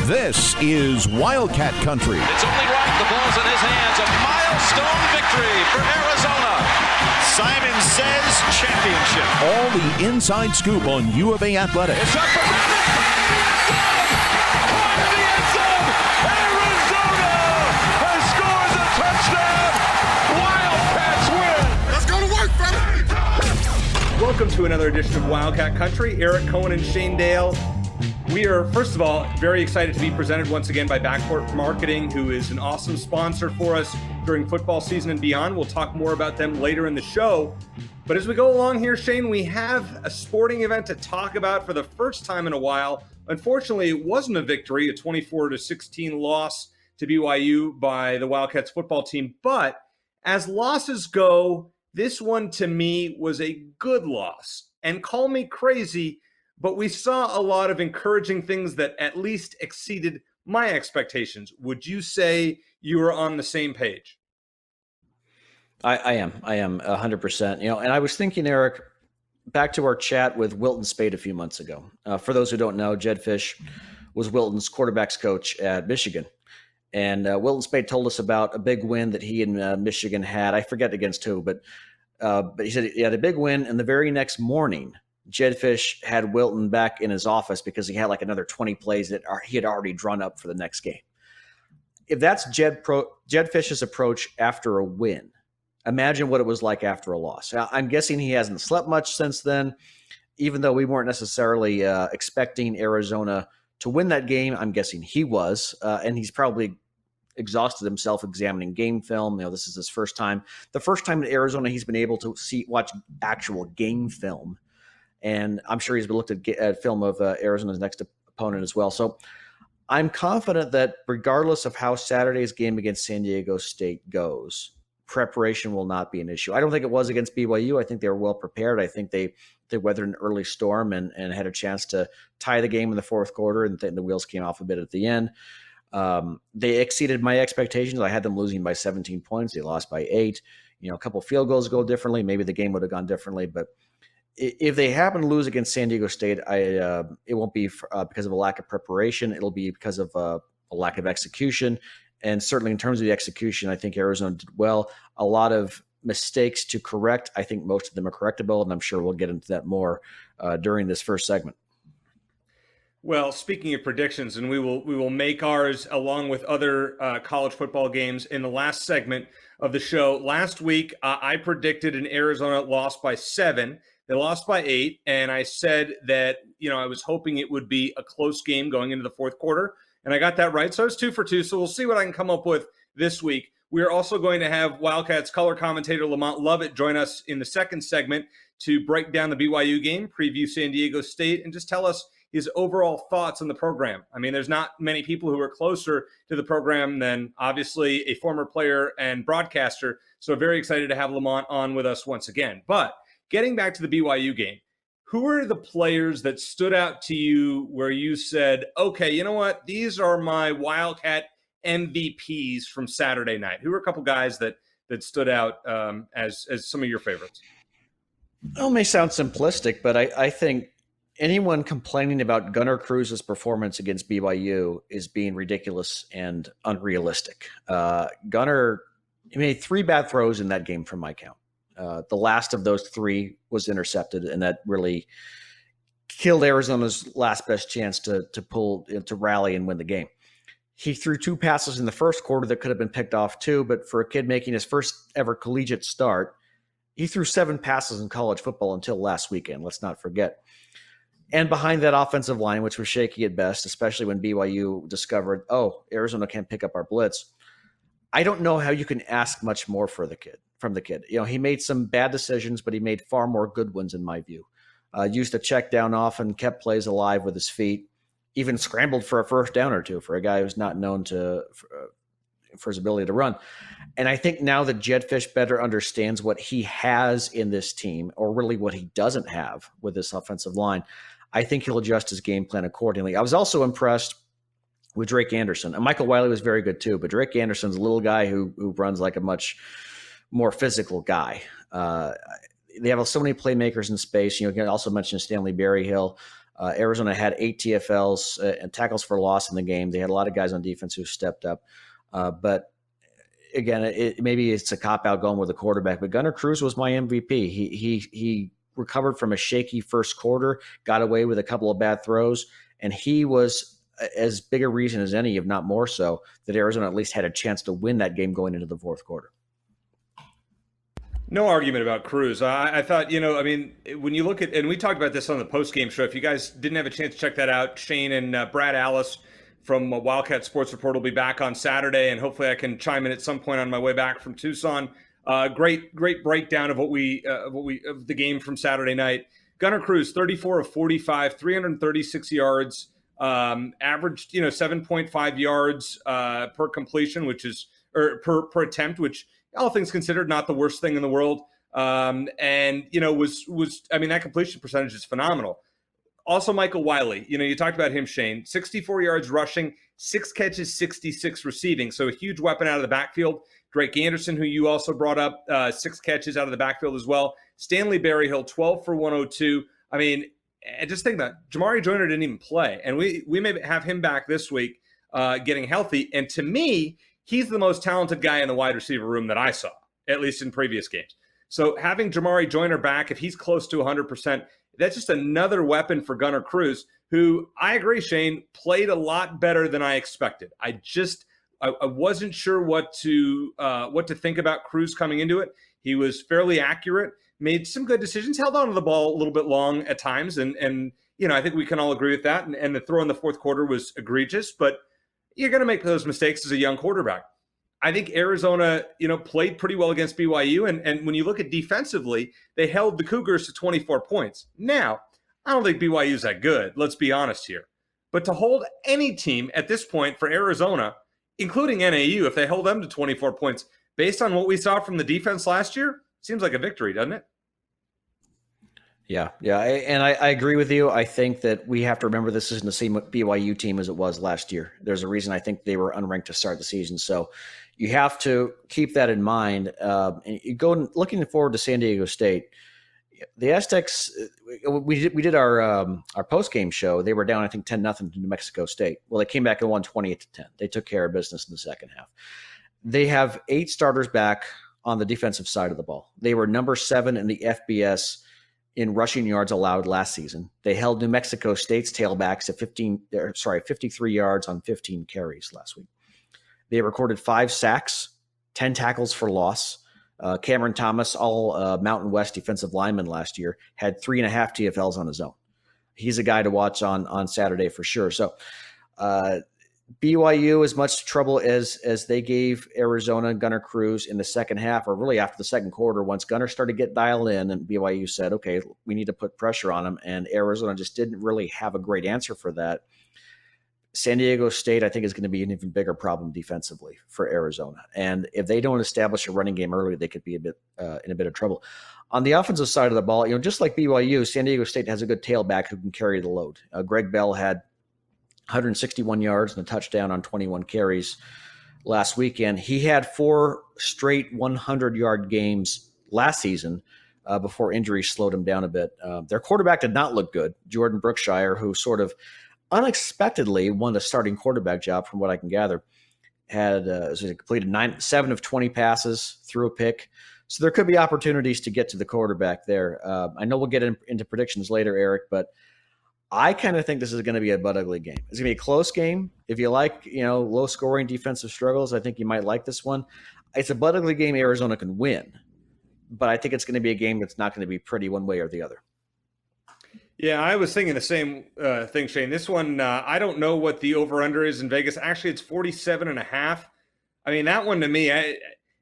This is Wildcat Country. It's only right. The ball's in his hands. A milestone victory for Arizona. Simon says championship. All the inside scoop on U of A athletics. It's up for the end zone. Arizona has scored a touchdown. Wildcats win. Let's go to work, brother. Welcome to another edition of Wildcat Country. Eric Cohen and Shane Dale. We are, first of all, very excited to be presented once again by Backcourt Marketing, who is an awesome sponsor for us during football season and beyond. We'll talk more about them later in the show. But as we go along here, Shane, we have a sporting event to talk about for the first time in a while. Unfortunately, it wasn't a victory, a 24-16 loss to BYU by the Wildcats football team. But as losses go, this one to me was a good loss. And call me crazy, but we saw a lot of encouraging things that at least exceeded my expectations. Would you say you were on the same page? I am 100%. And I was thinking, Eric, back to our chat with Wilton Spade a few months ago. For those who don't know, Jed Fish was Wilton's quarterbacks coach at Michigan. And Wilton Spade told us about a big win that he and Michigan had. I forget against who, but he said he had a big win. And the very next morning, Jed Fish had Wilton back in his office because he had like another 20 plays that he had already drawn up for the next game. If that's Jed Fish's approach after a win, imagine what it was like after a loss. Now, I'm guessing he hasn't slept much since then, even though we weren't necessarily expecting Arizona to win that game. I'm guessing he was, and he's probably exhausted himself examining game film. This is his first time. The first time in Arizona he's been able to watch actual game film. And I'm sure he's looked at film of Arizona's next opponent as well. So I'm confident that regardless of how Saturday's game against San Diego State goes, preparation will not be an issue. I don't think it was against BYU. I think they were well prepared. I think they weathered an early storm and had a chance to tie the game in the fourth quarter, and then the wheels came off a bit at the end. They exceeded my expectations. I had them losing by 17 points. They lost by 8. A couple of field goals go differently. Maybe the game would have gone differently, but if they happen to lose against San Diego State, it won't be because of a lack of preparation. It'll be because of a lack of execution. And certainly in terms of the execution, I think Arizona did well. A lot of mistakes to correct. I think most of them are correctable, and I'm sure we'll get into that more during this first segment. Well, speaking of predictions, and we will make ours along with other college football games in the last segment of the show. Last week, I predicted an Arizona loss by 7. They lost by 8, and I said that, I was hoping it would be a close game going into the fourth quarter, and I got that right. So I was 2 for 2, so we'll see what I can come up with this week. We are also going to have Wildcats color commentator Lamont Lovett join us in the second segment to break down the BYU game, preview San Diego State, and just tell us his overall thoughts on the program. I mean, there's not many people who are closer to the program than, obviously, a former player and broadcaster, so very excited to have Lamont on with us once again. But getting back to the BYU game, who are the players that stood out to you where you said, okay, you know what? These are my Wildcat MVPs from Saturday night. Who are a couple guys that stood out as some of your favorites? It may sound simplistic, but I think anyone complaining about Gunnar Cruz's performance against BYU is being ridiculous and unrealistic. Gunnar made 3 bad throws in that game from my count. The last of those 3 was intercepted, and that really killed Arizona's last best chance to rally and win the game. He threw 2 passes in the first quarter that could have been picked off too, but for a kid making his first ever collegiate start, he threw 7 passes in college football until last weekend. Let's not forget. And behind that offensive line, which was shaky at best, especially when BYU discovered, Arizona can't pick up our blitz. I don't know how you can ask much more from the kid. He made some bad decisions, but he made far more good ones in my view. Used a check down often, kept plays alive with his feet, even scrambled for a first down or 2 for a guy who's not known for his ability to run. And I think now that Jed Fish better understands what he has in this team, or really what he doesn't have with this offensive line, I think he'll adjust his game plan accordingly. I was also impressed with Drake Anderson. And Michael Wiley was very good too, but Drake Anderson's a little guy who runs like a much more physical guy. They have so many playmakers in space. You can also mention Stanley Berryhill. Arizona had 8 TFLs and tackles for loss in the game. They had a lot of guys on defense who stepped up. But again, maybe it's a cop-out going with the quarterback, but Gunnar Cruz was my MVP. He recovered from a shaky first quarter, got away with a couple of bad throws, and he was as big a reason as any, if not more so, that Arizona at least had a chance to win that game going into the fourth quarter. No argument about Cruz. I thought, when you look at, and we talked about this on the post-game show, if you guys didn't have a chance to check that out, Shane and Brad Alice from Wildcat Sports Report will be back on Saturday, and hopefully I can chime in at some point on my way back from Tucson. Great breakdown of of the game from Saturday night. Gunnar Cruz, 34 of 45, 336 yards, averaged 7.5 yards per completion, which is per attempt, which all things considered not the worst thing in the world. That completion percentage is phenomenal. Also, Michael Wiley, you talked about him, Shane, 64 yards rushing, 6 catches, 66 receiving. So a huge weapon out of the backfield. Drake Anderson, who you also brought up, 6 catches out of the backfield as well. Stanley Berryhill, 12 for 102. I mean, and just think that Jamari Joyner didn't even play. And we may have him back this week getting healthy. And to me, he's the most talented guy in the wide receiver room that I saw, at least in previous games. So having Jamari Joyner back, if he's close to 100%, that's just another weapon for Gunnar Cruz, who I agree, Shane, played a lot better than I expected. I wasn't sure what to think about Cruz coming into it. He was fairly accurate, made some good decisions, held on to the ball a little bit long at times, and I think we can all agree with that. And the throw in the fourth quarter was egregious, but you're going to make those mistakes as a young quarterback. I think Arizona, played pretty well against BYU. And when you look at defensively, they held the Cougars to 24 points. Now, I don't think BYU is that good. Let's be honest here. But to hold any team at this point for Arizona, including NAU, if they hold them to 24 points, based on what we saw from the defense last year, seems like a victory, doesn't it? Yeah. I agree with you. I think that we have to remember this isn't the same BYU team as it was last year. There's a reason I think they were unranked to start the season. So you have to keep that in mind. Looking forward to San Diego State. The Aztecs, we did our post-game show. They were down, I think, 10-0 to New Mexico State. Well, they came back and won 28-10. They took care of business in the second half. They have 8 starters back on the defensive side of the ball. They were number 7 in the FBS in rushing yards allowed last season. They held New Mexico State's tailbacks to 53 yards on 15 carries last week. They recorded 5 sacks, 10 tackles for loss. Cameron Thomas, all Mountain West defensive lineman last year, had 3.5 TFLs on his own. He's a guy to watch on Saturday for sure. So BYU, as much trouble as they gave Arizona and Gunnar Cruz in the second half, or really after the second quarter, once Gunnar started to get dialed in and BYU said, okay, we need to put pressure on him, and Arizona just didn't really have a great answer for that. San Diego State, I think, is going to be an even bigger problem defensively for Arizona. And if they don't establish a running game early, they could be in a bit of trouble. On the offensive side of the ball, just like BYU, San Diego State has a good tailback who can carry the load. Greg Bell had 161 yards and a touchdown on 21 carries last weekend. He had 4 straight 100-yard games last season before injuries slowed him down a bit. Their quarterback did not look good, Jordan Brookshire, who sort of unexpectedly won the starting quarterback job, from what I can gather. Completed 7 of 20 passes, threw a pick. So there could be opportunities to get to the quarterback there. I know we'll get into predictions later, Eric, but I kind of think this is going to be a butt ugly game. It's going to be a close game. If you like, low scoring defensive struggles, I think you might like this one. It's a butt ugly game Arizona can win, but I think it's going to be a game that's not going to be pretty one way or the other. Yeah, I was thinking the same thing, Shane. This one, I don't know what the over-under is in Vegas. Actually, it's 47.5. I mean, that one to me,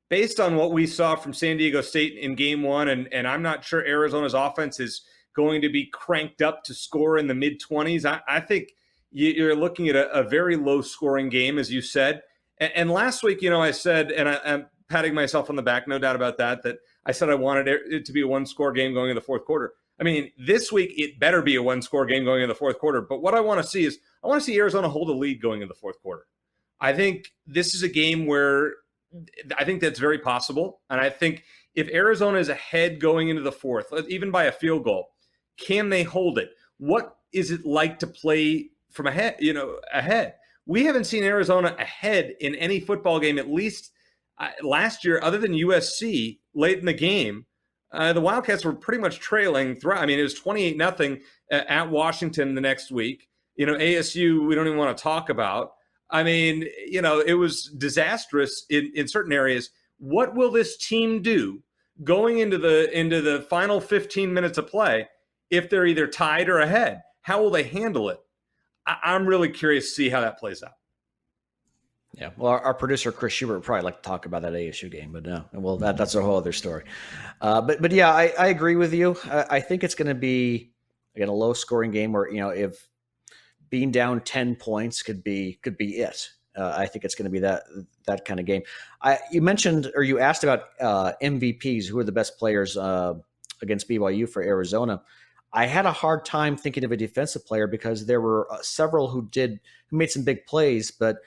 based on what we saw from San Diego State in game one, and I'm not sure Arizona's offense is going to be cranked up to score in the mid-20s. I think you're looking at a very low-scoring game, as you said. And last week, I said, and I'm patting myself on the back, no doubt about that I said I wanted it to be a one-score game going into the fourth quarter. I mean, this week it better be a one-score game going into the fourth quarter. But what I want to see is I want to see Arizona hold a lead going into the fourth quarter. I think this is a game where I think that's very possible. And I think if Arizona is ahead going into the fourth, even by a field goal, can they hold it? What is it like to play from ahead? Ahead. We haven't seen Arizona ahead in any football game, at least last year, other than USC late in the game. The Wildcats were pretty much trailing throughout. I mean, it was 28-0 at Washington the next week. ASU, we don't even want to talk about. I mean, it was disastrous in certain areas. What will this team do going into the final 15 minutes of play if they're either tied or ahead? How will they handle it? I'm really curious to see how that plays out. Yeah, well, our producer Chris Schubert would probably like to talk about that ASU game, but no, well, that's a whole other story. But yeah, I agree with you. I think it's going to be again a low-scoring game where if being down 10 points could be it. I think it's going to be that kind of game. You mentioned or you asked about MVPs, who are the best players against BYU for Arizona. I had a hard time thinking of a defensive player because there were several who made some big plays, but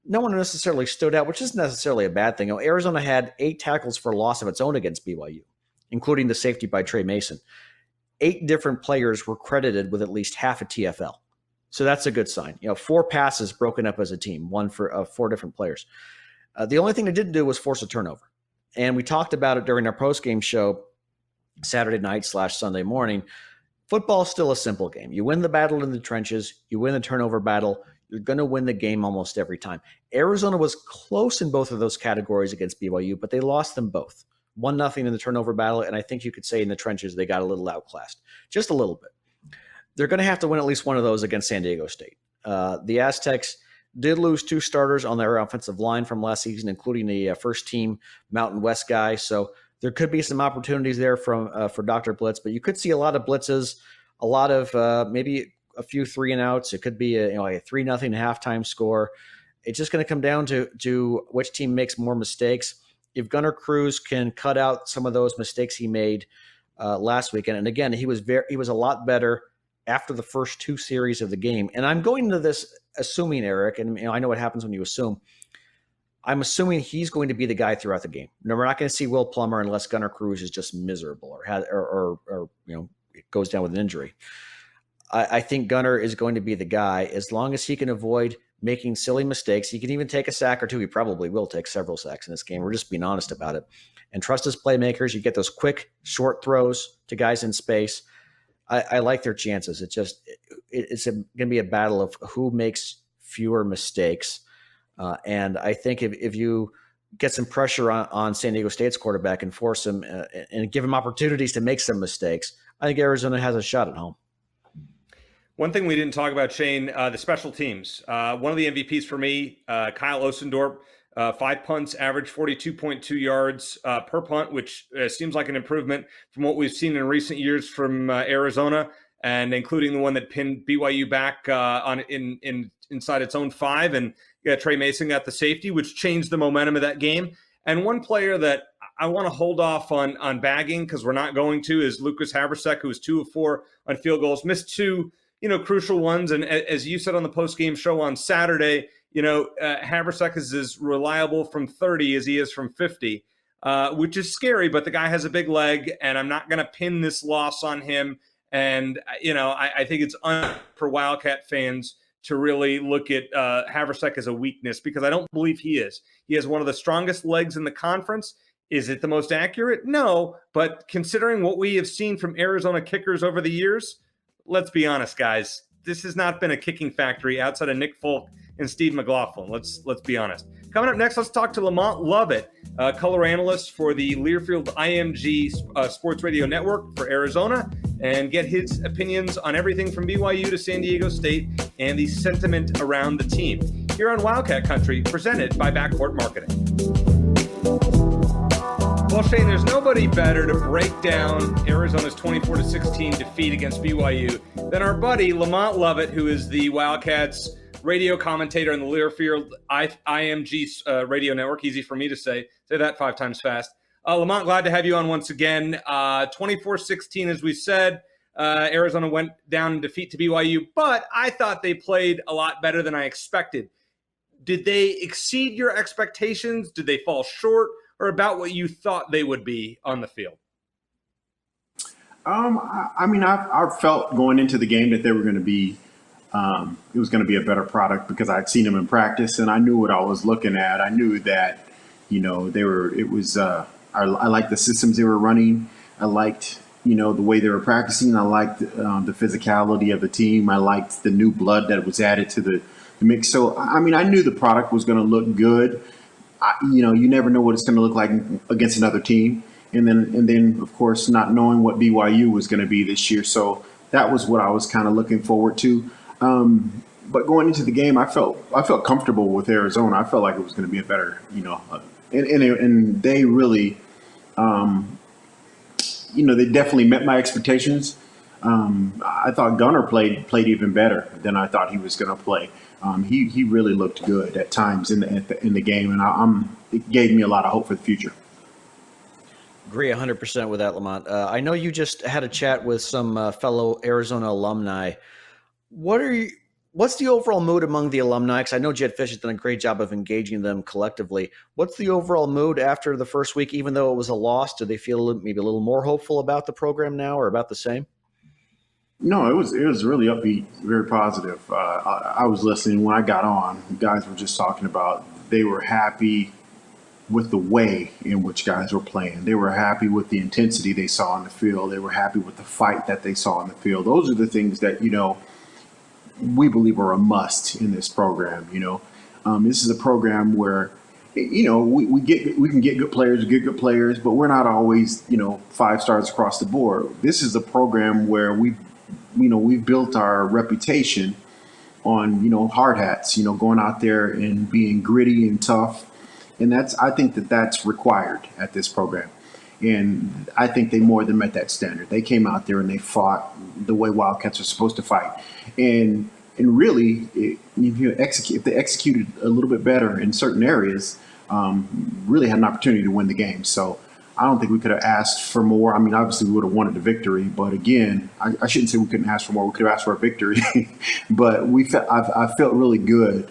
no one necessarily stood out, which isn't necessarily a bad thing. Arizona had 8 tackles for loss of its own against BYU, including the safety by Trey Mason. 8 different players were credited with at least half a TFL. So that's a good sign. 4 passes broken up as a team, one for 4 different players. The only thing they didn't do was force a turnover. And we talked about it during our postgame show Saturday night / Sunday morning. Football is still a simple game. You win the battle in the trenches. You win the turnover battle. You're going to win the game almost every time. Arizona was close in both of those categories against BYU, but they lost them both. 1-0 in the turnover battle, and I think you could say in the trenches they got a little outclassed. Just a little bit. They're going to have to win at least one of those against San Diego State. The Aztecs did lose 2 starters on their offensive line from last season, including the first-team Mountain West guy. So there could be some opportunities there for Dr. Blitz, but you could see a lot of blitzes, a lot of maybe a few 3-and-outs. It could be a 3-0 halftime score. It's just going to come down to which team makes more mistakes. If Gunnar Cruz can cut out some of those mistakes he made last weekend, and again, he was a lot better after the first 2 series of the game. And I'm going into this assuming, Eric, and I know what happens when you assume. I'm assuming he's going to be the guy throughout the game. No, we're not going to see Will Plummer unless Gunnar Cruz is just miserable or goes down with an injury. I think Gunnar is going to be the guy as long as he can avoid making silly mistakes. He can even take a sack or 2. He probably will take several sacks in this game. We're just being honest about it. And trust his playmakers. You get those quick, short throws to guys in space. I like their chances. It's going to be a battle of who makes fewer mistakes. And I think if you get some pressure on San Diego State's quarterback and force him and give him opportunities to make some mistakes, I think Arizona has a shot at home. One thing we didn't talk about, Shane, the special teams. One of the MVPs for me, Kyle Osendorp, 5 punts, averaged 42.2 yards per punt, which seems like an improvement from what we've seen in recent years from Arizona, and including the one that pinned BYU back inside its own 5. And Trey Mason got the safety, which changed the momentum of that game. And one player that I want to hold off on bagging because we're not going to is Lucas Haversek, who was 2 of 4 on field goals, missed 2 crucial ones. And as you said on the post-game show on Saturday, Haversek is as reliable from 30 as he is from 50, which is scary, but the guy has a big leg, and I'm not going to pin this loss on him. And, I think it's for Wildcat fans to really look at Haversek as a weakness because I don't believe he is. He has one of the strongest legs in the conference. Is it the most accurate? No, but considering what we have seen from Arizona kickers over the years, let's be honest, guys. This has not been a kicking factory outside of Nick Folk and Steve McLaughlin. Let's be honest. Coming up next, let's talk to Lamont Lovett, color analyst for the Learfield IMG Sports Radio Network for Arizona, and get his opinions on everything from BYU to San Diego State and the sentiment around the team. Here on Wildcat Country, presented by Backcourt Marketing. Well, Shane, there's nobody better to break down Arizona's 24-16 defeat against BYU than our buddy Lamont Lovett, who is the Wildcats radio commentator on the Learfield IMG radio network. Easy for me to say that 5 times fast. Lamont, glad to have you on once again. 24-16, as we said, Arizona went down in defeat to BYU, but I thought they played a lot better than I expected. Did they exceed your expectations? Did they fall short? Or about what you thought they would be on the field? I mean, I felt going into the game that they were going to be, it was going to be a better product because I'd seen them in practice and I knew what I was looking at. I knew that, I liked the systems they were running. I liked, the way they were practicing. I liked the physicality of the team. I liked the new blood that was added to the mix. So, I mean, I knew the product was going to look good. You never know what it's going to look like against another team. And then, of course, not knowing what BYU was going to be this year. So that was what I was kind of looking forward to. But going into the game, I felt comfortable with Arizona. I felt like it was going to be a better, and they really, they definitely met my expectations. I thought Gunnar played even better than I thought he was going to play. He really looked good at times in the game, and it gave me a lot of hope for the future. Agree 100% with that, Lamont. I know you just had a chat with some fellow Arizona alumni. What's the overall mood among the alumni? Because I know Jed Fish has done a great job of engaging them collectively. What's the overall mood after the first week, even though it was a loss? Do they feel maybe a little more hopeful about the program now, or about the same? No, it was really upbeat, very positive. I was listening when I got on. Guys were just talking about they were happy with the way in which guys were playing. They were happy with the intensity they saw on the field. They were happy with the fight that they saw on the field. Those are the things that, we believe are a must in this program. This is a program where, we can get good players, but we're not always, 5 stars across the board. This is a program where we've built our reputation on, hard hats, going out there and being gritty and tough. And I think that's required at this program. And I think they more than met that standard. They came out there and they fought the way Wildcats are supposed to fight. And really, if they executed a little bit better in certain areas, really had an opportunity to win the game. So I don't think we could have asked for more. I mean, obviously we would have wanted a victory, but again, I shouldn't say we couldn't ask for more. We could have asked for a victory, but I felt really good.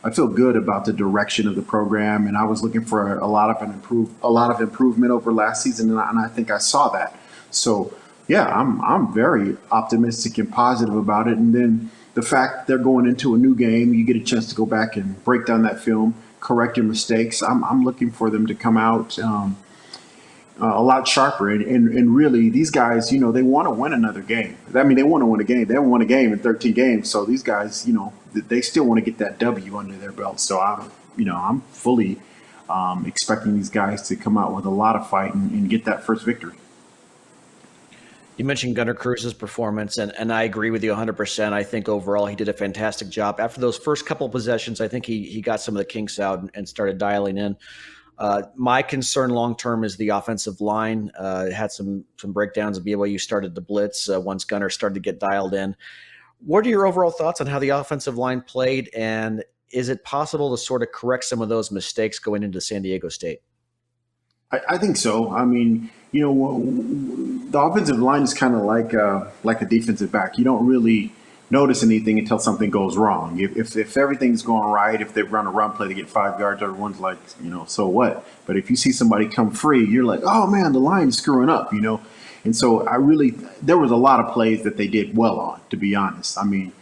I feel good about the direction of the program, and I was looking for a lot of improvement over last season, and I think I saw that. So, yeah, I'm very optimistic and positive about it. And then the fact they're going into a new game, you get a chance to go back and break down that film, correct your mistakes. I'm looking for them to come out a lot sharper, and really these guys, they want to win another game. I mean, they want to win a game. They haven't won a game in 13 games, so these guys, they still want to get that W under their belt. So I'm fully expecting these guys to come out with a lot of fight and get that first victory. You mentioned Gunnar Cruz's performance, and I agree with you 100%. I think overall he did a fantastic job. After those first couple of possessions, I think he got some of the kinks out and started dialing in. My concern long-term is the offensive line. It had some breakdowns. BYU started to blitz once Gunnar started to get dialed in. What are your overall thoughts on how the offensive line played, and is it possible to sort of correct some of those mistakes going into San Diego State? I think so. I mean, the offensive line is kind of like a defensive back. You don't really notice anything until something goes wrong. If everything's going right, if they run a run play to get 5 yards, everyone's like, so what? But if you see somebody come free, you're like, oh man, the line's screwing up, And so there was a lot of plays that they did well on, to be honest. I mean,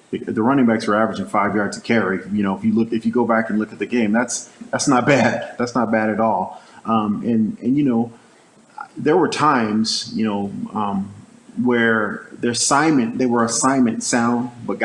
the running backs were averaging 5 yards a carry. If you go back and look at the game, that's not bad. That's not bad at all. There were times, where they were assignment sound, but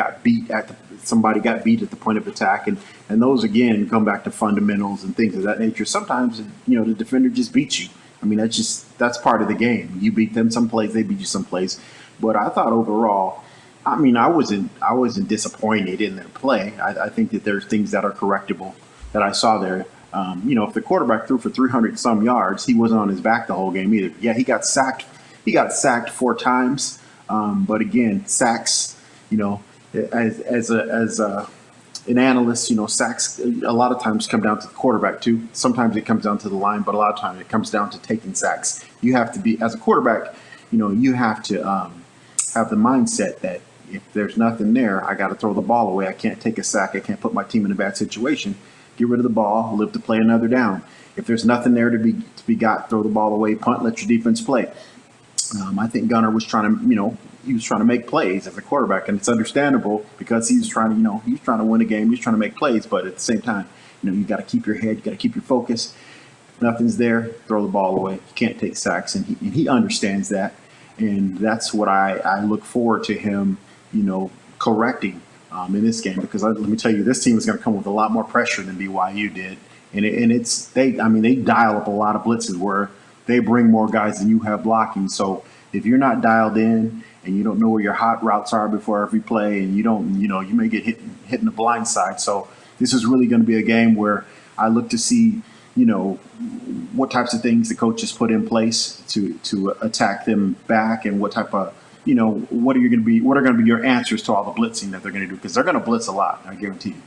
somebody got beat at the point of attack, and those again come back to fundamentals and things of that nature. Sometimes the defender just beats you. I mean, that's part of the game. You beat them some plays, they beat you some plays. But I thought overall, I mean, I wasn't disappointed in their play. I think that there's things that are correctable that I saw there. If the quarterback threw for 300 some yards, he wasn't on his back the whole game either. Yeah, he got sacked. He got sacked 4 times. But again, sacks, as an analyst, sacks a lot of times come down to the quarterback too. Sometimes it comes down to the line, but a lot of times it comes down to taking sacks. You have to be, as a quarterback, you have to have the mindset that if there's nothing there, I got to throw the ball away. I can't take a sack. I can't put my team in a bad situation. Get rid of the ball, live to play another down. If there's nothing there to be got, throw the ball away, punt, let your defense play. I think Gunnar was trying to, he was trying to make plays as a quarterback, and it's understandable because he's trying to, he's trying to win a game, he's trying to make plays, but at the same time, you got to keep your head, you got to keep your focus. If nothing's there, throw the ball away. You can't take sacks, and he understands that, and that's what I look forward to him, correcting in this game, because let me tell you, this team is going to come with a lot more pressure than BYU did, and they dial up a lot of blitzes where they bring more guys than you have blocking. So if you're not dialed in and you don't know where your hot routes are before every play, and you may get hit in the blind side. So this is really going to be a game where I look to see, what types of things the coaches put in place to attack them back, and what type of, what are going to be your answers to all the blitzing that they're going to do, because they're going to blitz a lot, I guarantee you.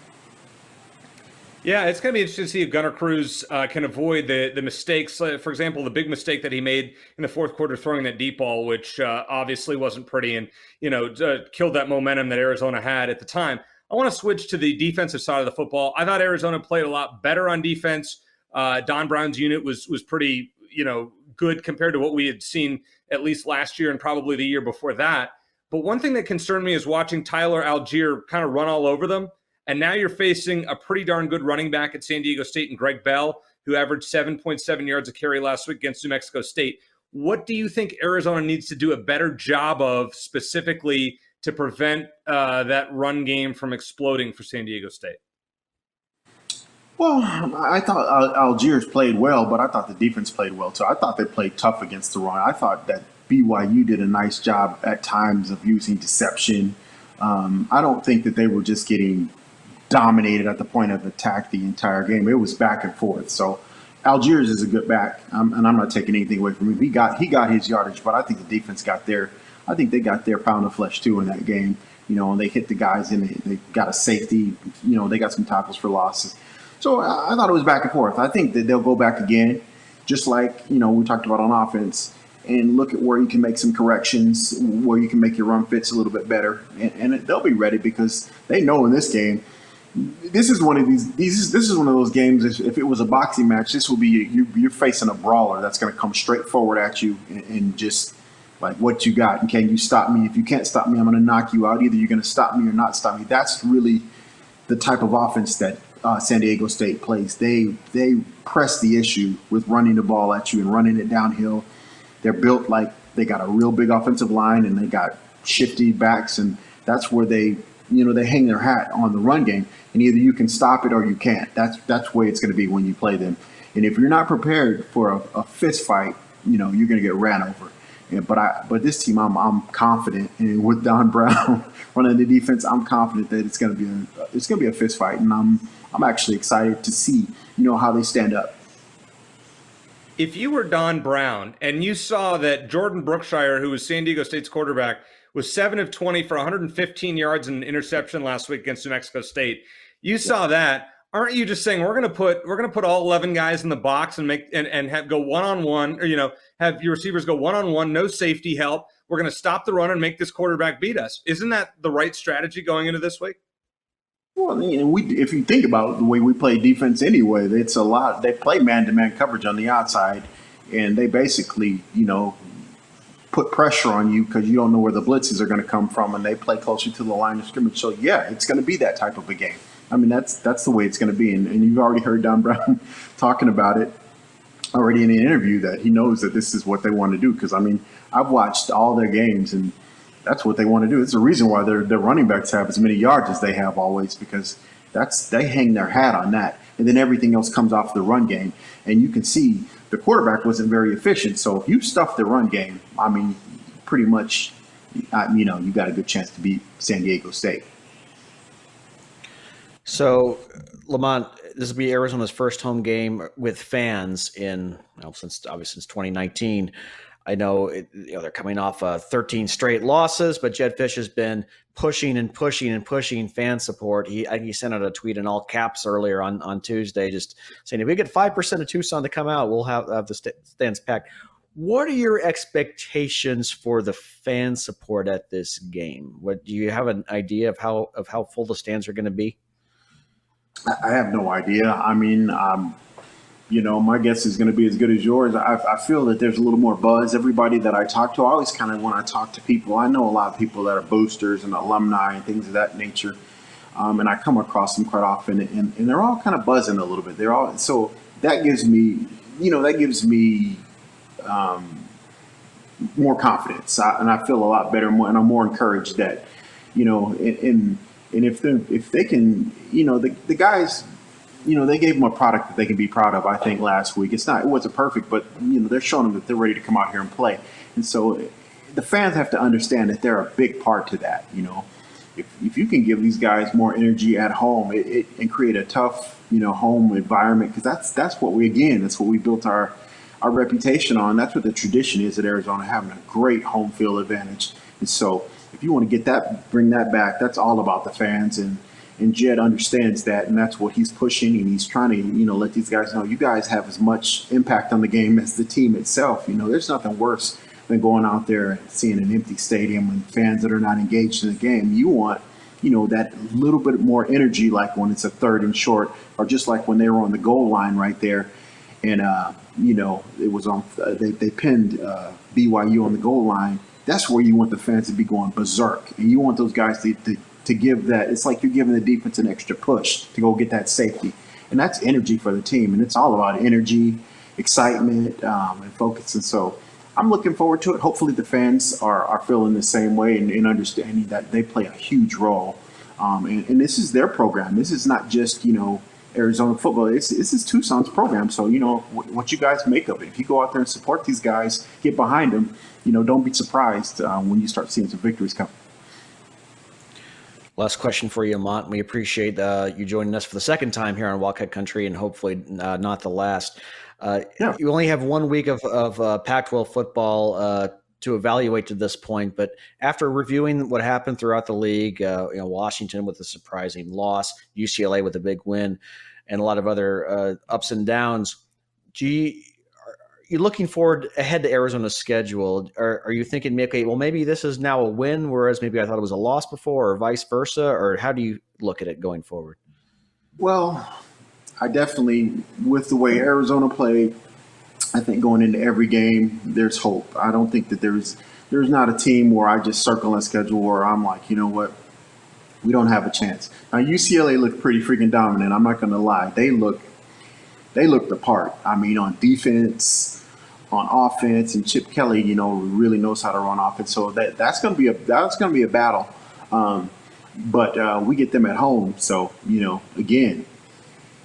Yeah, it's going to be interesting to see if Gunnar Cruz can avoid the mistakes. For example, the big mistake that he made in the fourth quarter throwing that deep ball, which obviously wasn't pretty and, killed that momentum that Arizona had at the time. I want to switch to the defensive side of the football. I thought Arizona played a lot better on defense. Don Brown's unit was pretty, good compared to what we had seen at least last year and probably the year before that. But one thing that concerned me is watching Tyler Algier kind of run all over them. And now you're facing a pretty darn good running back at San Diego State and Greg Bell, who averaged 7.7 yards a carry last week against New Mexico State. What do you think Arizona needs to do a better job of specifically to prevent that run game from exploding for San Diego State? Well, I thought Algiers played well, but I thought the defense played well too. I thought they played tough against the run. I thought that BYU did a nice job at times of using deception. I don't think that they were just getting dominated at the point of attack the entire game. It was back and forth. So Algiers is a good back, and I'm not taking anything away from him. He got his yardage, but I think the defense got their. I think they got their pound of flesh too in that game. And they hit the guys and they got a safety. They got some tackles for losses. So I thought it was back and forth. I think that they'll go back again, just like we talked about on offense, and look at where you can make some corrections, where you can make your run fits a little bit better, and they'll be ready because they know in this game. This is one of this is one of those games. If it was a boxing match, this will be you're facing a brawler that's going to come straight forward at you and just like, what you got, and can you stop me? If you can't stop me, I'm going to knock you out. Either you're going to stop me or not stop me. That's really the type of offense that San Diego State plays. They press the issue with running the ball at you and running it downhill. They're built like they got a real big offensive line and they got shifty backs, and that's where they hang their hat on the run game, and either you can stop it or you can't. That's the way it's going to be when you play them. And if you're not prepared for a fist fight, you're going to get ran over. Yeah, but this team, I'm confident, and with Don Brown running the defense, I'm confident that it's going to be a fist fight, and I'm actually excited to see how they stand up. If you were Don Brown and you saw that Jordan Brookshire, who was San Diego State's quarterback, was 7 of 20 for 115 yards and an interception last week against New Mexico State, you saw that. Aren't you just saying we're going to put all 11 guys in the box and make and have go one-on-one, or have your receivers go one-on-one, no safety help. We're going to stop the run and make this quarterback beat us. Isn't that the right strategy going into this week? Well, if you think about the way we play defense anyway, it's a lot. They play man-to-man coverage on the outside, and they basically, put pressure on you because you don't know where the blitzes are going to come from, and they play closer to the line of scrimmage. So, yeah, it's going to be that type of a game. I mean, that's the way it's going to be. And you've already heard Don Brown talking about it already in the interview, that he knows that this is what they want to do. Because, I've watched all their games, and that's what they want to do. It's the reason why their running backs have as many yards as they have always, because they hang their hat on that. And then everything else comes off the run game. And you can see the quarterback wasn't very efficient. So if you stuff the run game, pretty much, you got a good chance to beat San Diego State. So, Lamont, this will be Arizona's first home game with fans since 2019. I know, they're coming off 13 straight losses, but Jedd Fisch has been pushing and pushing and pushing fan support. He sent out a tweet in all caps earlier on Tuesday, just saying, if we get 5% of Tucson to come out, we'll have the stands packed. What are your expectations for the fan support at this game? Do you have an idea of how full the stands are going to be? I have no idea. My guess is going to be as good as yours. I feel that there's a little more buzz. Everybody that I talk to, I always kind of, when I talk to people, I know a lot of people that are boosters and alumni and things of that nature. And I come across them quite often, and they're all kind of buzzing a little bit. So that gives me, more confidence, and I feel a lot better, and I'm more encouraged that, and if they can, the guys, they gave them a product that they can be proud of. I think last week it wasn't perfect, but they're showing them that they're ready to come out here and play, and so the fans have to understand that they're a big part to that. If you can give these guys more energy at home, and create a tough, home environment, because that's what we built our reputation on. That's what the tradition is at Arizona, having a great home field advantage. And so if you want to bring that back, that's all about the fans. And Jed understands that, and that's what he's pushing, and he's trying to, let these guys know you guys have as much impact on the game as the team itself. There's nothing worse than going out there and seeing an empty stadium and fans that are not engaged in the game. You want, that little bit more energy, like when it's a 3rd and short, or just like when they were on the goal line right there. And, it was on, they pinned BYU on the goal line. That's where you want the fans to be going berserk. And you want those guys to give that. It's like you're giving the defense an extra push to go get that safety. And that's energy for the team. And it's all about energy, excitement, and focus. And so I'm looking forward to it. Hopefully the fans are feeling the same way and understanding that they play a huge role. And this is their program. This is not just, Arizona football. This is Tucson's program. So, what you guys make of it. If you go out there and support these guys, get behind them, don't be surprised when you start seeing some victories come. Last question for you, Lamont. We appreciate you joining us for the second time here on Wildcat Country, and hopefully not the last. Yeah. You only have 1 week of Pac-12 football to evaluate to this point, but after reviewing what happened throughout the league, Washington with a surprising loss, UCLA with a big win, and a lot of other ups and downs, you're looking forward ahead to Arizona's schedule? Are you thinking, okay, well, maybe this is now a win, whereas maybe I thought it was a loss before, or vice versa? Or how do you look at it going forward? Well, I definitely, with the way Arizona played, I think going into every game, there's hope. I don't think that there's not a team where I just circle a schedule where I'm like, you know what, we don't have a chance. Now, UCLA looked pretty freaking dominant. I'm not going to lie. They looked the part. I mean, on defense, on offense, and Chip Kelly, really knows how to run offense. So that's going to be a battle. But we get them at home. So, again,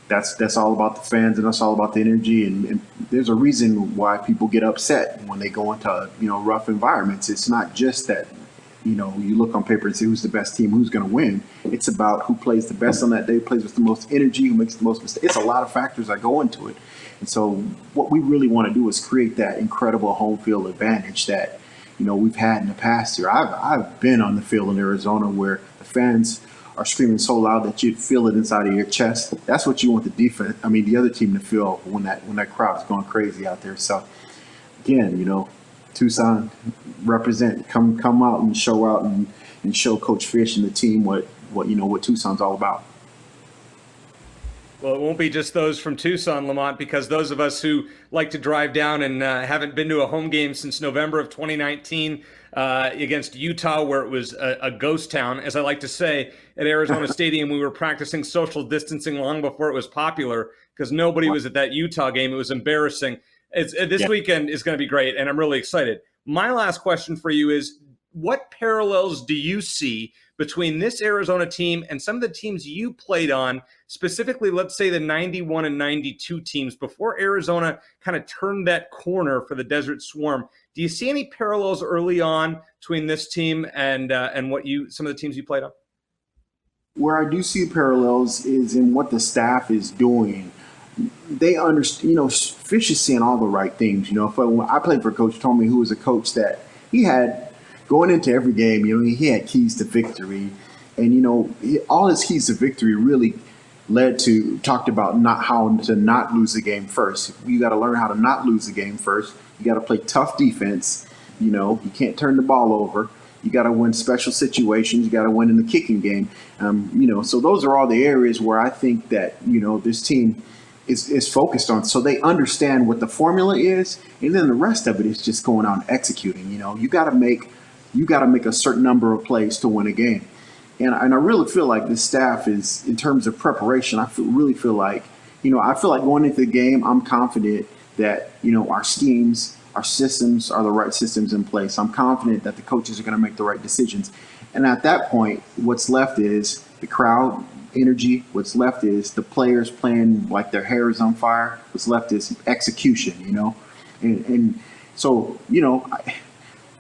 that's all about the fans, and that's all about the energy. And there's a reason why people get upset when they go into, rough environments. It's not just that, you look on paper and say who's the best team, who's going to win. It's about who plays the best on that day, plays with the most energy, who makes the most mistakes. It's a lot of factors that go into it. And so what we really want to do is create that incredible home field advantage that, we've had in the past year. I've been on the field in Arizona where the fans are screaming so loud that you'd feel it inside of your chest. That's what you want the other team to feel when that crowd is going crazy out there. So again, Tucson represent, come out and show out and show Coach Fish and the team what Tucson's all about. Well, it won't be just those from Tucson, Lamont, because those of us who like to drive down and haven't been to a home game since November of 2019 against Utah, where it was a ghost town, as I like to say, at Arizona Stadium, we were practicing social distancing long before it was popular because nobody was at that Utah game. It was embarrassing. This weekend is going to be great, and I'm really excited. My last question for you is, what parallels do you see between this Arizona team and some of the teams you played on, specifically, let's say the 91 and 92 teams before Arizona kind of turned that corner for the Desert Swarm? Do you see any parallels early on between this team and some of the teams you played on? Where I do see parallels is in what the staff is doing. They understand, Fish is saying all the right things. When I played for Coach Tomey, who was a coach that he had going into every game, he had keys to victory. And, all his keys to victory really talked about how to not lose the game first. You got to learn how to not lose the game first. You got to play tough defense. You can't turn the ball over. You got to win special situations. You got to win in the kicking game. So those are all the areas where I think that, this team is focused on, so they understand what the formula is, and then the rest of it is just going out and executing. You got to make a certain number of plays to win a game, and I really feel like this staff is, in terms of preparation, really feel like going into the game, I'm confident that our schemes, our systems are the right systems in place. I'm confident that the coaches are going to make the right decisions, and at that point, what's left is the crowd energy. What's left is the players playing like their hair is on fire. What's left is execution, and so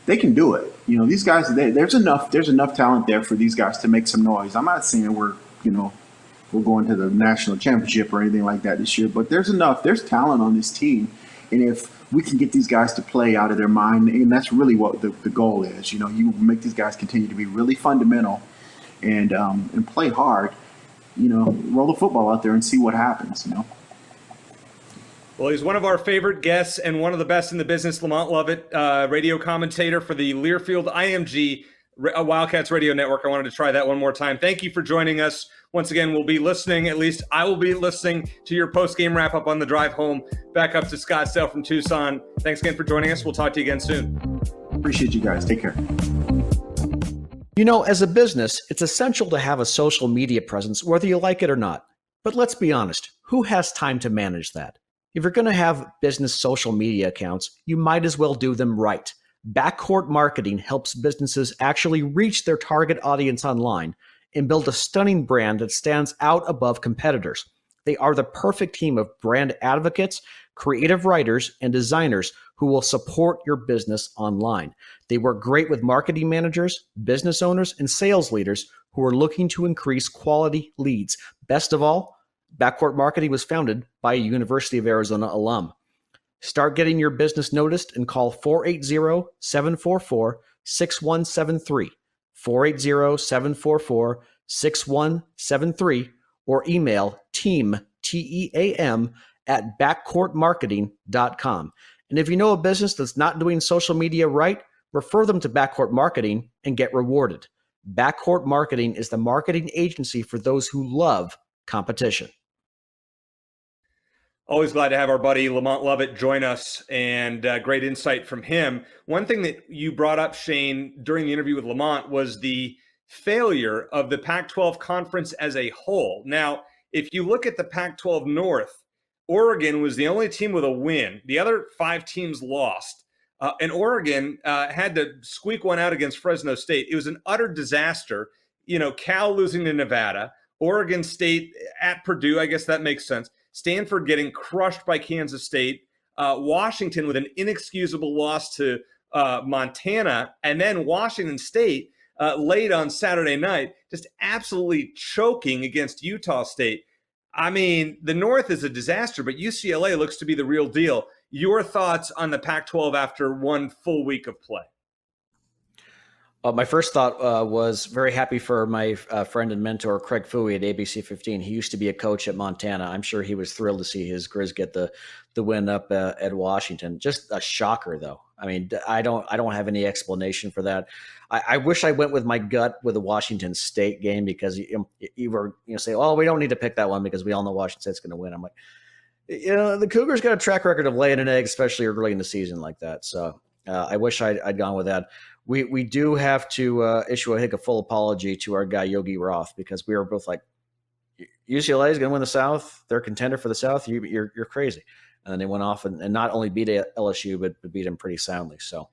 they can do it. These guys, there's enough talent there for these guys to make some noise. I'm not saying we're going to the national championship or anything like that this year, but there's talent on this team, and if we can get these guys to play out of their mind, and that's really what the goal is. You make these guys continue to be really fundamental and play hard. Roll the football out there and see what happens. Well, he's one of our favorite guests and one of the best in the business, Lamont Lovett, radio commentator for the Learfield IMG Wildcats Radio Network. I wanted to try that one more time. Thank you for joining us. Once again, we'll be listening, at least I will be listening to your post-game wrap-up on the drive home back up to Scottsdale from Tucson. Thanks again for joining us. We'll talk to you again soon. Appreciate you guys. Take care. As a business, it's essential to have a social media presence, whether you like it or not. But let's be honest, who has time to manage that? If you're going to have business social media accounts, you might as well do them right. Backcourt Marketing helps businesses actually reach their target audience online and build a stunning brand that stands out above competitors. They are the perfect team of brand advocates, creative writers, and designers who will support your business online. They work great with marketing managers, business owners, and sales leaders who are looking to increase quality leads. Best of all, Backcourt Marketing was founded by a University of Arizona alum. Start getting your business noticed and call 480-744-6173, 480-744-6173, or email team, TEAM, at backcourtmarketing.com. And if you know a business that's not doing social media right, refer them to Backcourt Marketing and get rewarded. Backcourt Marketing is the marketing agency for those who love competition. Always glad to have our buddy Lamont Lovett join us, and great insight from him. One thing that you brought up, Shane, during the interview with Lamont was the failure of the Pac-12 conference as a whole. Now, if you look at the Pac-12 North, Oregon was the only team with a win. The other 5 teams lost. And Oregon had to squeak one out against Fresno State. It was an utter disaster. Cal losing to Nevada, Oregon State at Purdue. I guess that makes sense. Stanford getting crushed by Kansas State. Washington with an inexcusable loss to Montana. And then Washington State late on Saturday night, just absolutely choking against Utah State. I mean, the North is a disaster, but UCLA looks to be the real deal. Your thoughts on the Pac-12 after one full week of play? My first thought was very happy for my friend and mentor, Craig Fouey at ABC 15. He used to be a coach at Montana. I'm sure he was thrilled to see his Grizz get the win up at Washington. Just a shocker, though. I mean, I don't have any explanation for that. I wish I went with my gut with the Washington State game, because you were say, oh, we don't need to pick that one because we all know Washington State's going to win. I'm like, the Cougars got a track record of laying an egg, especially early in the season like that. So I wish I'd gone with that. We do have to issue a full apology to our guy Yogi Roth, because we were both like, UCLA is going to win the South. They're a contender for the South. You're crazy. And then they went off and not only beat LSU, but beat them pretty soundly. So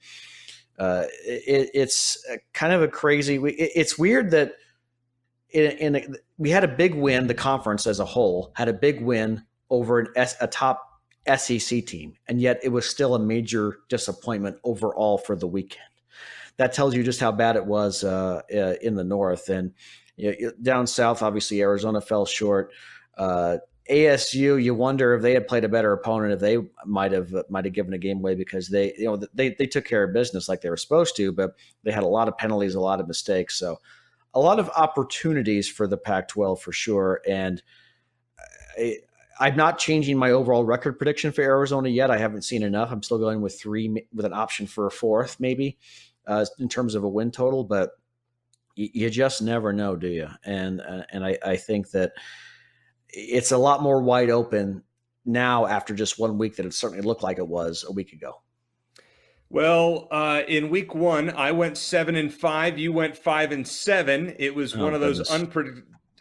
it's kind of a crazy. It's weird that we had a big win. The conference as a whole had a big win over a top SEC team, and yet it was still a major disappointment overall for the weekend. That tells you just how bad it was in the North. And down south, obviously Arizona fell short. ASU, you wonder if they had played a better opponent, if they might have given a game away, because they took care of business like they were supposed to, but they had a lot of penalties, a lot of mistakes. So a lot of opportunities for the Pac-12 for sure. And I'm not changing my overall record prediction for Arizona yet. I haven't seen enough. I'm still going with 3 with an option for a 4th maybe in terms of a win total, but you just never know, do you? And I think that it's a lot more wide open now after just 1 week that it certainly looked like it was a week ago? Well, in week one, I went 7-5. You went 5-7. It was one of those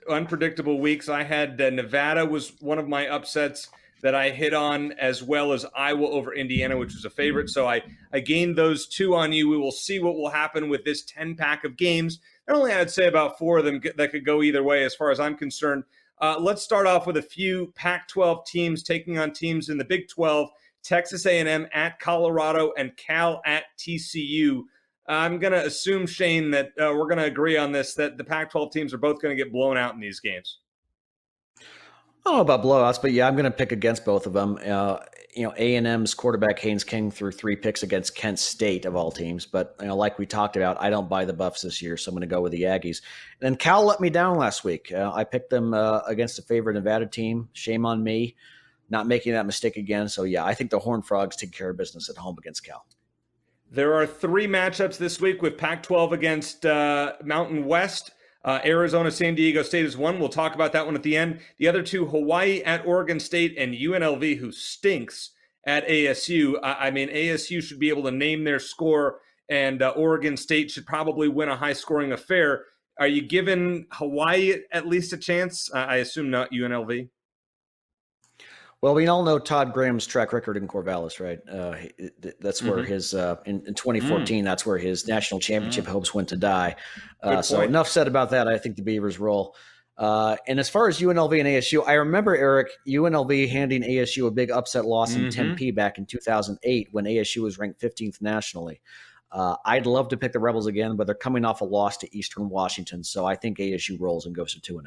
unpredictable weeks. I had Nevada was one of my upsets that I hit on, as well as Iowa over Indiana, which was a favorite. So I gained those two on you. We will see what will happen with this 10-pack of games. And only I'd say about 4 of them that could go either way as far as I'm concerned. Let's start off with a few Pac-12 teams taking on teams in the Big 12. Texas A&M at Colorado and Cal at TCU. I'm going to assume, Shane, that we're going to agree on this, that the Pac-12 teams are both going to get blown out in these games. I don't know about blowouts, but yeah, I'm going to pick against both of them. A&M's quarterback Haynes King threw 3 picks against Kent State of all teams. But like we talked about, I don't buy the Buffs this year, so I'm going to go with the Aggies. And then Cal let me down last week. I picked them against a favorite Nevada team. Shame on me. Not making that mistake again. So, yeah, I think the Horned Frogs take care of business at home against Cal. There are 3 matchups this week with Pac-12 against Mountain West. Arizona, San Diego State is one. We'll talk about that one at the end. The other 2, Hawaii at Oregon State and UNLV, who stinks at ASU. I mean, ASU should be able to name their score, and Oregon State should probably win a high-scoring affair. Are you giving Hawaii at least a chance? I assume not UNLV. Well, we all know Todd Graham's track record in Corvallis, right? That's where his in 2014. That's where his national championship hopes went to die. So enough said about that. I think the Beavers roll. And as far as UNLV and ASU, I remember, Eric, UNLV handing ASU a big upset loss in Tempe back in 2008 when ASU was ranked 15th nationally. I'd love to pick the Rebels again, but they're coming off a loss to Eastern Washington, so I think ASU rolls and goes to 2-0.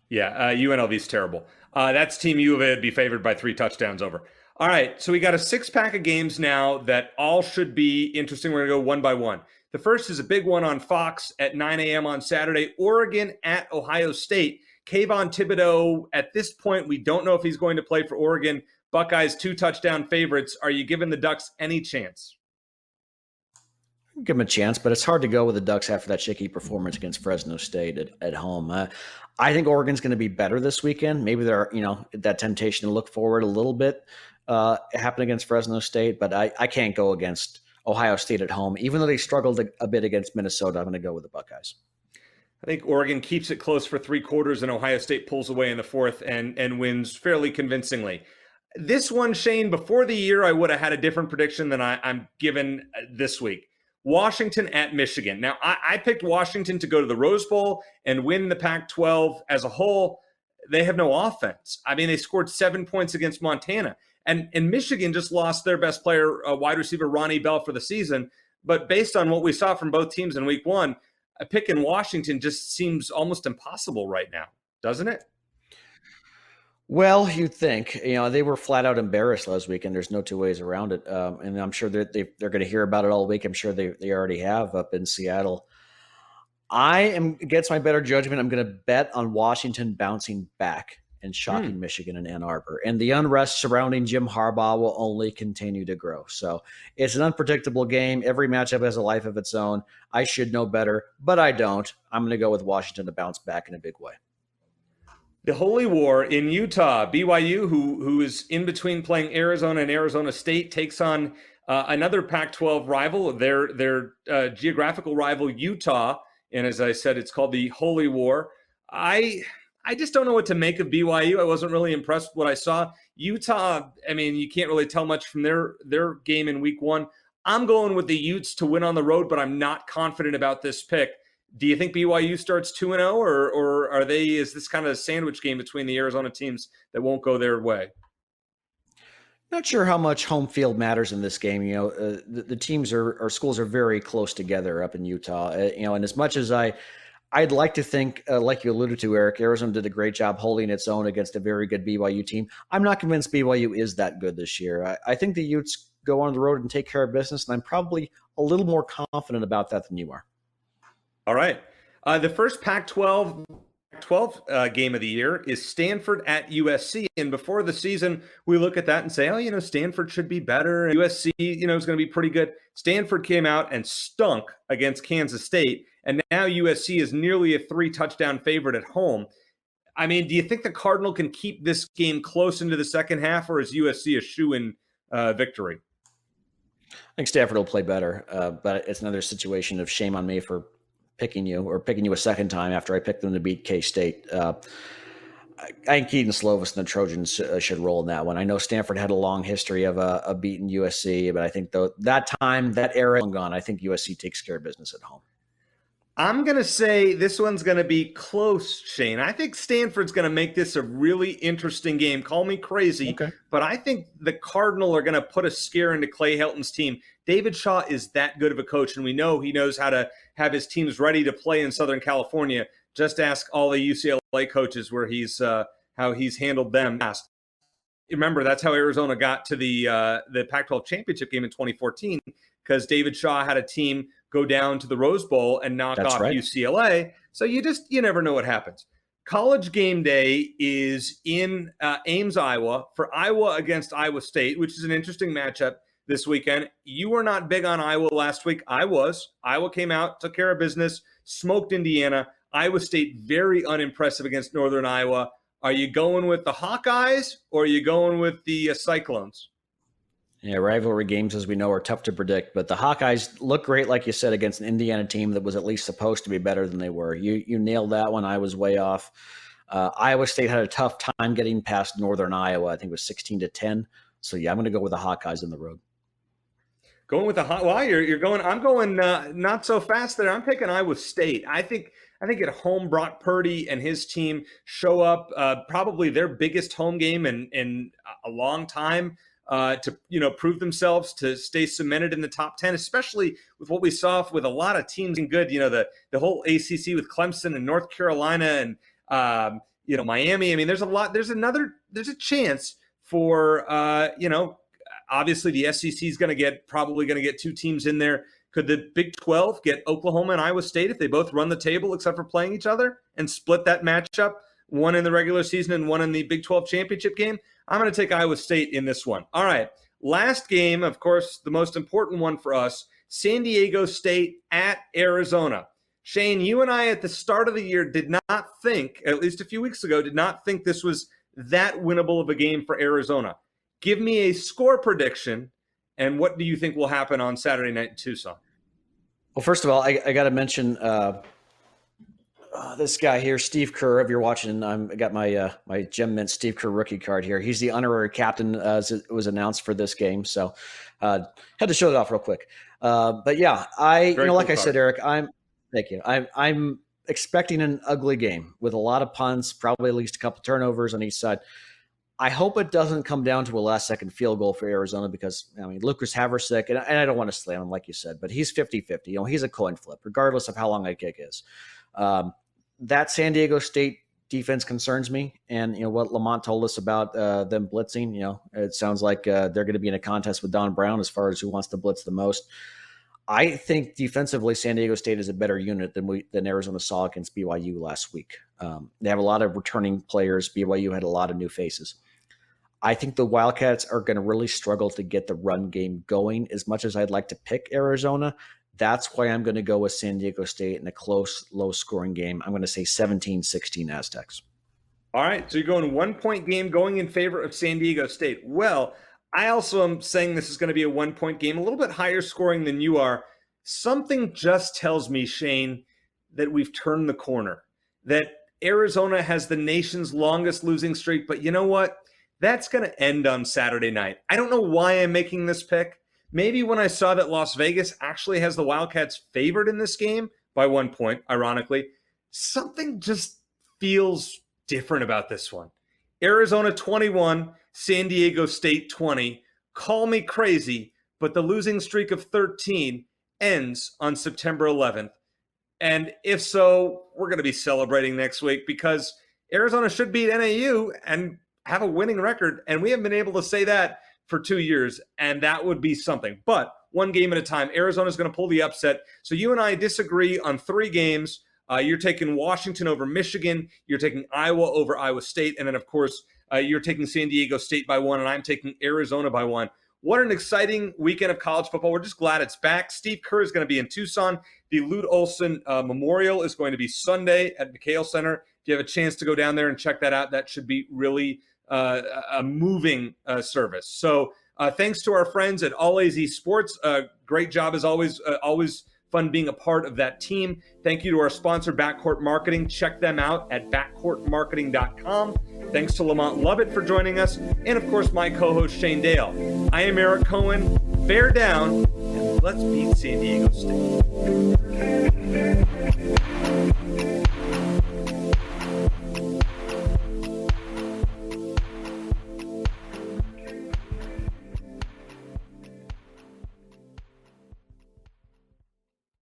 Yeah, UNLV is terrible. That's Team U of A would be favored by 3 touchdowns over. All right, so we got a 6-pack of games now that all should be interesting. We're going to go one by one. The first is a big one on Fox at 9 a.m. on Saturday. Oregon at Ohio State. Kayvon Thibodeau, at this point, we don't know if he's going to play for Oregon. Buckeyes 2 touchdown favorites. Are you giving the Ducks any chance? Give them a chance, but it's hard to go with the Ducks after that shaky performance against Fresno State at home. I think Oregon's going to be better this weekend. Maybe they're, that temptation to look forward a little bit happened against Fresno State, but I can't go against Ohio State at home. Even though they struggled a bit against Minnesota, I'm going to go with the Buckeyes. I think Oregon keeps it close for 3 quarters, and Ohio State pulls away in the 4th and wins fairly convincingly. This one, Shane, before the year, I would have had a different prediction than I'm given this week. Washington at Michigan. Now, I picked Washington to go to the Rose Bowl and win the Pac-12 as a whole. They have no offense. I mean, they scored 7 points against Montana. And Michigan just lost their best player, wide receiver Ronnie Bell, for the season. But based on what we saw from both teams in week one, a pick in Washington just seems almost impossible right now, doesn't it? Well, you'd think, they were flat out embarrassed last week, and there's no 2 ways around it. And I'm sure that they're going to hear about it all week. I'm sure they already have up in Seattle. I am against my better judgment. I'm going to bet on Washington bouncing back and shocking Michigan and Ann Arbor. And the unrest surrounding Jim Harbaugh will only continue to grow. So it's an unpredictable game. Every matchup has a life of its own. I should know better, but I don't. I'm going to go with Washington to bounce back in a big way. The Holy War in Utah. BYU, who is in between playing Arizona and Arizona State, takes on another Pac-12 rival, their geographical rival, Utah. And as I said, it's called the Holy War. I just don't know what to make of BYU. I wasn't really impressed with what I saw. Utah, I mean, you can't really tell much from their game in week one. I'm going with the Utes to win on the road, but I'm not confident about this pick. Do you think BYU starts 2-0, or is this kind of a sandwich game between the Arizona teams that won't go their way? Not sure how much home field matters in this game. The teams or schools are very close together up in Utah. And as much as I'd like to think, like you alluded to, Eric, Arizona did a great job holding its own against a very good BYU team. I'm not convinced BYU is that good this year. I think the Utes go on the road and take care of business, and I'm probably a little more confident about that than you are. All right. The first Pac-12 game of the year is Stanford at USC. And before the season, we look at that and say, Stanford should be better. USC, is going to be pretty good. Stanford came out and stunk against Kansas State. And now USC is nearly a 3-touchdown favorite at home. I mean, do you think the Cardinal can keep this game close into the second half, or is USC a shoo-in victory? I think Stanford will play better, but it's another situation of shame on me for picking you a second time after I picked them to beat K-State. I think Keaton Slovis and the Trojans should roll in that one. I know Stanford had a long history of a beating USC, but I think that era is long gone. I think USC takes care of business at home. I'm going to say this one's going to be close, Shane. I think Stanford's going to make this a really interesting game. Call me crazy, okay, but I think the Cardinal are going to put a scare into Clay Helton's team. David Shaw is that good of a coach, and we know he knows how to have his teams ready to play in Southern California. Just ask all the UCLA coaches where how he's handled them. Remember, that's how Arizona got to the Pac-12 championship game in 2014, because David Shaw had a team go down to the Rose Bowl and knock off UCLA. So you never know what happens. College game day is in Ames, Iowa, for Iowa against Iowa State, which is an interesting matchup this weekend. You were not big on Iowa last week. I was. Iowa came out, took care of business, smoked Indiana. Iowa State, very unimpressive against Northern Iowa. Are you going with the Hawkeyes or are you going with the Cyclones? Yeah, rivalry games, as we know, are tough to predict. But the Hawkeyes look great, like you said, against an Indiana team that was at least supposed to be better than they were. You nailed that one. I was way off. Iowa State had a tough time getting past Northern Iowa. I think it was 16-10. So, yeah, I'm going to go with the Hawkeyes on the road. Going with the well, you're going. I'm going not so fast there. I'm taking Iowa State. I think at home, Brock Purdy and his team show up. Probably their biggest home game in a long time. To prove themselves, to stay cemented in the top 10, especially with what we saw with a lot of teams in good. The whole ACC with Clemson and North Carolina and Miami. I mean, there's a lot. There's a chance for obviously the SEC is probably going to get two teams in there. Could the Big 12 get Oklahoma and Iowa State if they both run the table except for playing each other and split that matchup, one in the regular season and one in the Big 12 championship game? I'm going to take Iowa State in this one. All right. Last game, of course, the most important one for us, San Diego State at Arizona. Shane, you and I at the start of the year did not think, at least a few weeks ago, did not think this was that winnable of a game for Arizona. Give me a score prediction, and what do you think will happen on Saturday night in Tucson? Well, first of all, I got to mention this guy here, Steve Kerr. If you're watching, I got my Gem Mint Steve Kerr rookie card here. He's the honorary captain, as it was announced for this game. So had to show it off real quick. But yeah, like I said, Eric, thank you. I'm expecting an ugly game with a lot of punts, probably at least a couple turnovers on each side. I hope it doesn't come down to a last-second field goal for Arizona because, Lucas Haversick, and I don't want to slam him like you said, but he's 50-50. He's a coin flip, regardless of how long a kick is. That San Diego State defense concerns me. And, what Lamont told us about them blitzing, it sounds like they're going to be in a contest with Don Brown as far as who wants to blitz the most. I think defensively, San Diego State is a better unit than Arizona saw against BYU last week. They have a lot of returning players. BYU had a lot of new faces. I think the Wildcats are going to really struggle to get the run game going as much as I'd like to pick Arizona. That's why I'm going to go with San Diego State in a close, low-scoring game. I'm going to say 17-16 Aztecs. All right, so you're going 1-point game going in favor of San Diego State. Well, I also am saying this is going to be a 1-point game, a little bit higher scoring than you are. Something just tells me, Shane, that we've turned the corner, that Arizona has the nation's longest losing streak, but you know what? That's going to end on Saturday night. I don't know why I'm making this pick. Maybe when I saw that Las Vegas actually has the Wildcats favored in this game by 1 point, ironically, something just feels different about this one. Arizona 21, San Diego State 20. Call me crazy, but the losing streak of 13 ends on September 11th. And if so, we're going to be celebrating next week because Arizona should beat NAU and have a winning record, and we haven't been able to say that for 2 years, and that would be something. But one game at a time. Arizona's going to pull the upset. So you and I disagree on 3 games. You're taking Washington over Michigan. You're taking Iowa over Iowa State. And then, of course, you're taking San Diego State by 1, and I'm taking Arizona by 1. What an exciting weekend of college football. We're just glad it's back. Steve Kerr is going to be in Tucson. The Lute Olson Memorial is going to be Sunday at McHale Center you have a chance to go down there and check that out, that should be really a moving service. So thanks to our friends at All AZ Sports. Great job as always. Always fun being a part of that team. Thank you to our sponsor, Backcourt Marketing. Check them out at backcourtmarketing.com. Thanks to Lamont Lovett for joining us. And, of course, my co-host, Shane Dale. I am Eric Cohen. Bear down, and let's beat San Diego State.